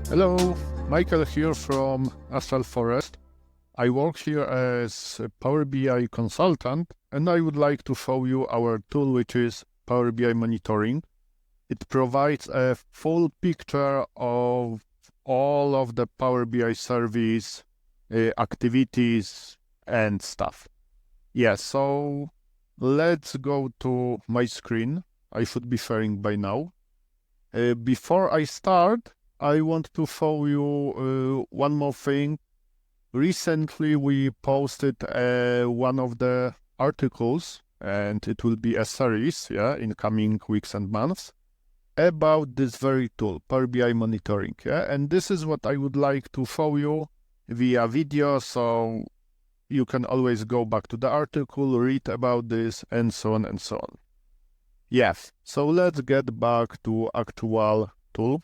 Hello, Michael here from Astral Forest. I work here as a Power BI consultant, and I would like to show you our tool, which is Power BI Monitoring. It provides a full picture of all of the Power BI service activities and stuff. Yeah, so let's go to my screen. I should be sharing by now. Before I start, I want to show you one more thing. Recently, we posted one of the articles, and it will be a series, in coming weeks and months, about this very tool, Power BI Monitoring. And this is what I would like to show you via video, so you can always go back to the article, read about this, and so on and so on. Yes, so let's get back to actual tool.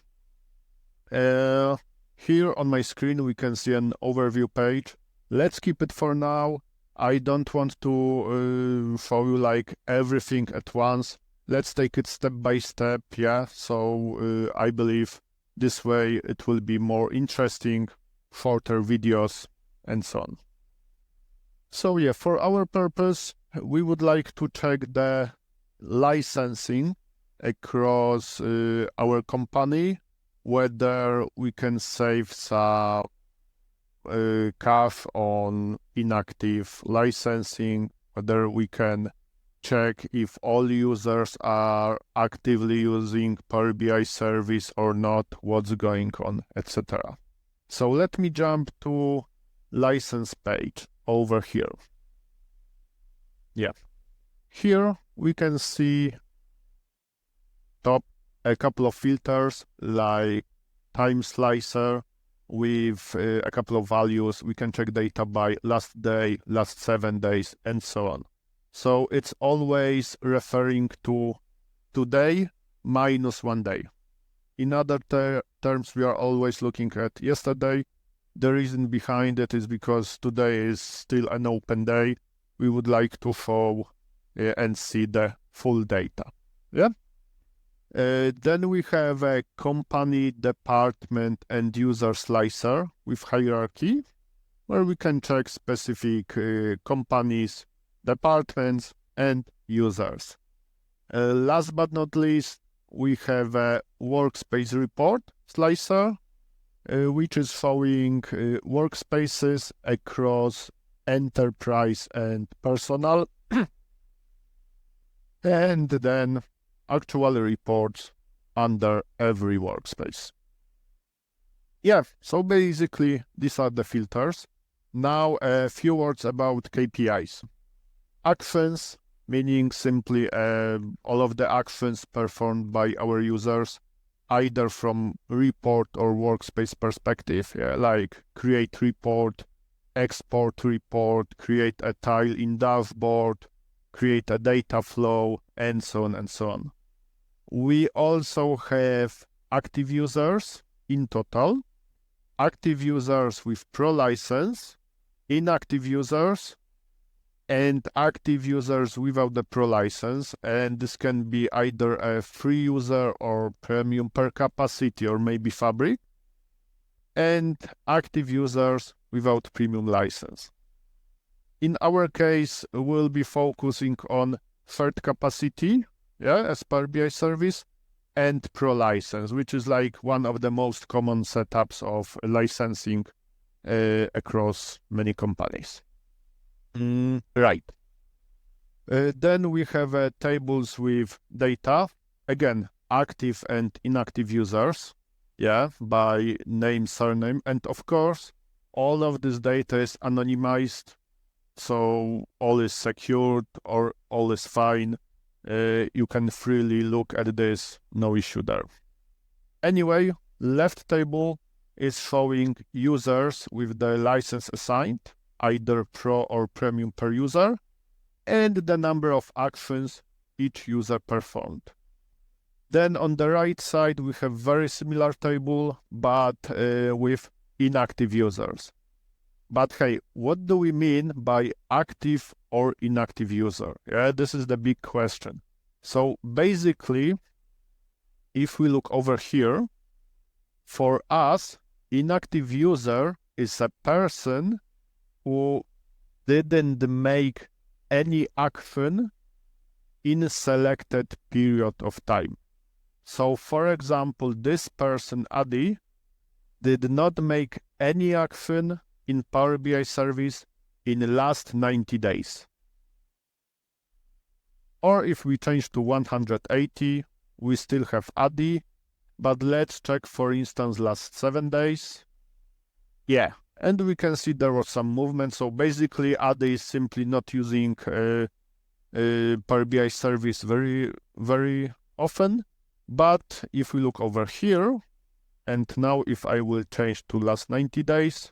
Here on my screen we can see an overview page. Let's keep it for now. I don't want to show you like everything at once. Let's take it step by step, so I believe this way it will be more interesting, shorter videos and so on. So for our purpose, we would like to check the licensing across our company, whether we can save some cash on inactive licensing, whether we can check if all users are actively using Power BI service or not, what's going on, etc. So let me jump to license page over here. Here we can see top a couple of filters like time slicer with a couple of values. We can check data by last day, last 7 days, and so on. So it's always referring to today minus 1 day. In other terms, we are always looking at yesterday. The reason behind it is because today is still an open day. We would like to show and see the full data. Then we have a company, department, and user slicer with hierarchy, where we can check specific companies, departments, and users. Last but not least, we have a workspace report slicer, which is showing workspaces across enterprise and personal, and then actual reports under every workspace. So basically these are the filters. Now a few words about KPIs. Actions, meaning simply all of the actions performed by our users, either from report or workspace perspective, like create report, export report, create a tile in dashboard, create a data flow, and so on and so on. We also have active users in total, active users with pro license, inactive users, and active users without the pro license. And this can be either a free user or premium per capacity or maybe Fabric, and active users without premium license. In our case, we'll be focusing on third capacity, as Power BI service, and pro license, which is like one of the most common setups of licensing across many companies. Right. Then we have tables with data, again, active and inactive users, by name, surname, and of course, all of this data is anonymized, so all is secured or all is fine. You can freely look at this, no issue there. Anyway, left table is showing users with the license assigned, either pro or premium per user, and the number of actions each user performed. Then on the right side, we have very similar table, but with inactive users. But hey, what do we mean by active or inactive user? This is the big question. So basically, if we look over here, For us, inactive user is a person who didn't make any action in a selected period of time. So, for example, this person, Adi, did not make any action in Power BI service in the last 90 days. Or if we change to 180, we still have Adi, but let's check, for instance, last 7 days. Yeah, and we can see there was some movement. So basically, Adi is simply not using Power BI service very, very often. But if we look over here, and now if I will change to last 90 days,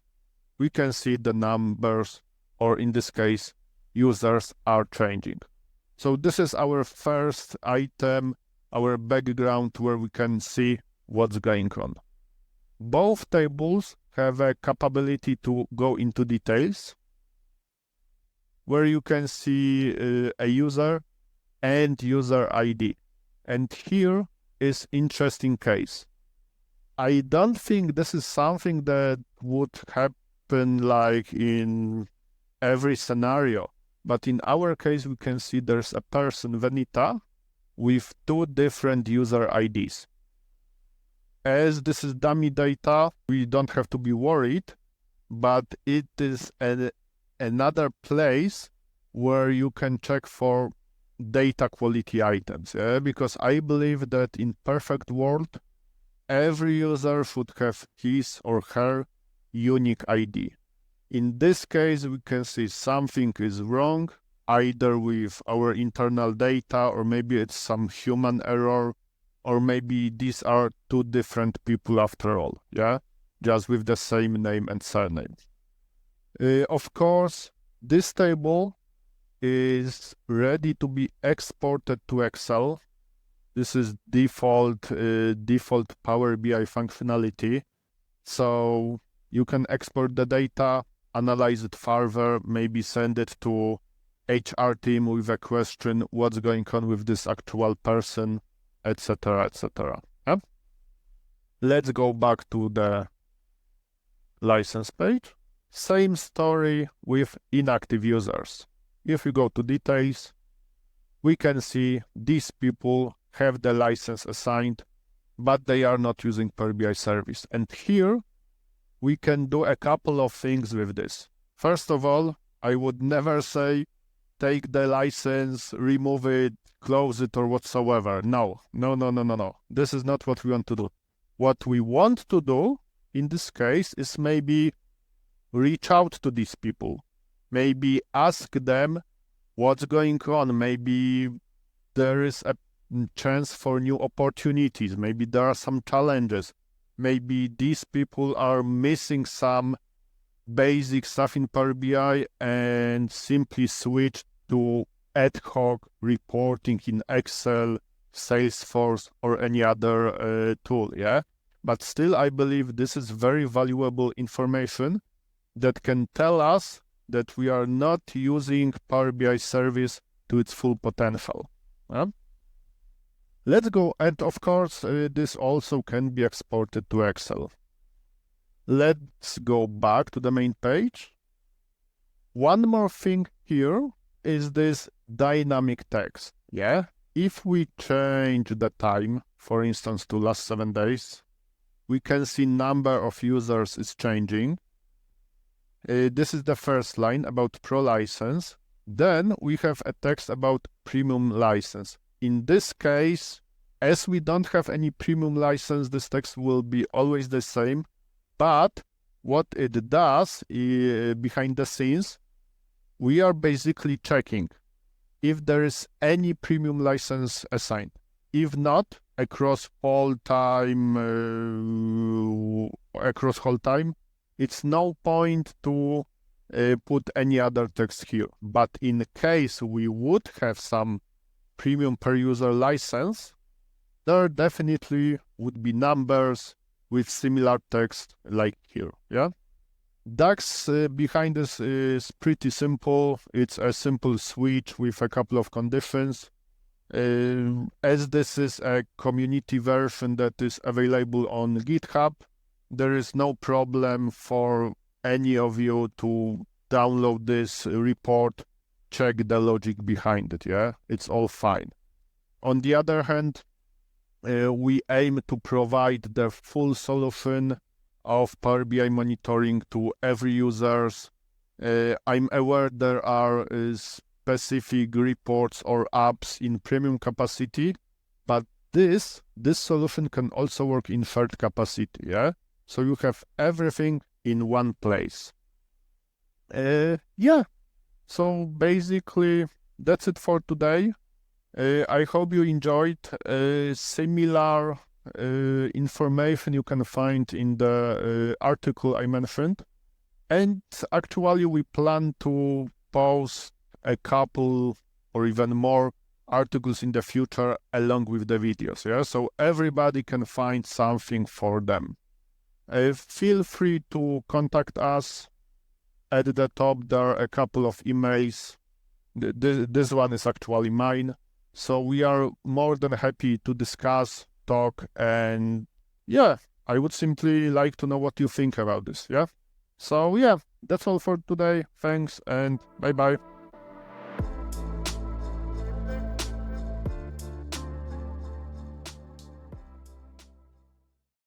we can see the numbers, or in this case, users are changing. So this is our first item, our background, where we can see what's going on. Both tables have a capability to go into details, where you can see a user and user ID. And here is interesting case. I don't think this is something that would happen like in every scenario, but in our case, we can see there's a person, Venita, with 2 different user IDs. As this is dummy data, we don't have to be worried, but it is another place where you can check for data quality items, because I believe that in perfect world, every user should have his or her unique ID. In this case, we can see something is wrong, either with our internal data, or maybe it's some human error, or maybe these are 2 different people after all, just with the same name and surname. Of course, this table is ready to be exported to Excel. This is default Power BI functionality. So you can export the data, analyze it further, maybe send it to HR team with a question, what's going on with this actual person, etc., etc. Yeah? Let's go back to the license page. Same story with inactive users. If we go to details, we can see these people have the license assigned, but they are not using Power BI service. And here we can do a couple of things with this. First of all, I would never say take the license, remove it, close it, or whatsoever. No. This is not what we want to do. What we want to do in this case is maybe reach out to these people. Maybe ask them what's going on. Maybe there is a chance for new opportunities. Maybe there are some challenges. Maybe these people are missing some basic stuff in Power BI and simply switch to ad hoc reporting in Excel, Salesforce, or any other tool, But still, I believe this is very valuable information that can tell us that we are not using Power BI service to its full potential. Let's go, and of course, this also can be exported to Excel. Let's go back to the main page. One more thing here is this dynamic text. If we change the time, for instance, to last 7 days, we can see number of users is changing. This is the first line about Pro license. Then we have a text about Premium license. In this case, as we don't have any Premium license, this text will be always the same. But what it does behind the scenes, we are basically checking if there is any Premium license assigned. If not, across whole time, it's no point to put any other text here. But in case we would have some Premium per user license, there definitely would be numbers with similar text like here, DAX behind this is pretty simple. It's a simple switch with a couple of conditions. As this is a community version that is available on GitHub, there is no problem for any of you to download this report, check the logic behind it, yeah? It's all fine. On the other hand, we aim to provide the full solution of Power BI monitoring to every users. I'm aware there are specific reports or apps in premium capacity, but this solution can also work in shared capacity, yeah? So you have everything in one place. Yeah, so basically that's it for today. I hope you enjoyed. Similar information you can find in the article I mentioned. And actually we plan to post a couple or even more articles in the future along with the videos, yeah? So everybody can find something for them. Feel free to contact us. At the top there are a couple of emails. This one is actually mine. So we are more than happy to discuss, talk, and yeah, I would simply like to know what you think about this, yeah? So yeah, that's all for today. Thanks and bye-bye.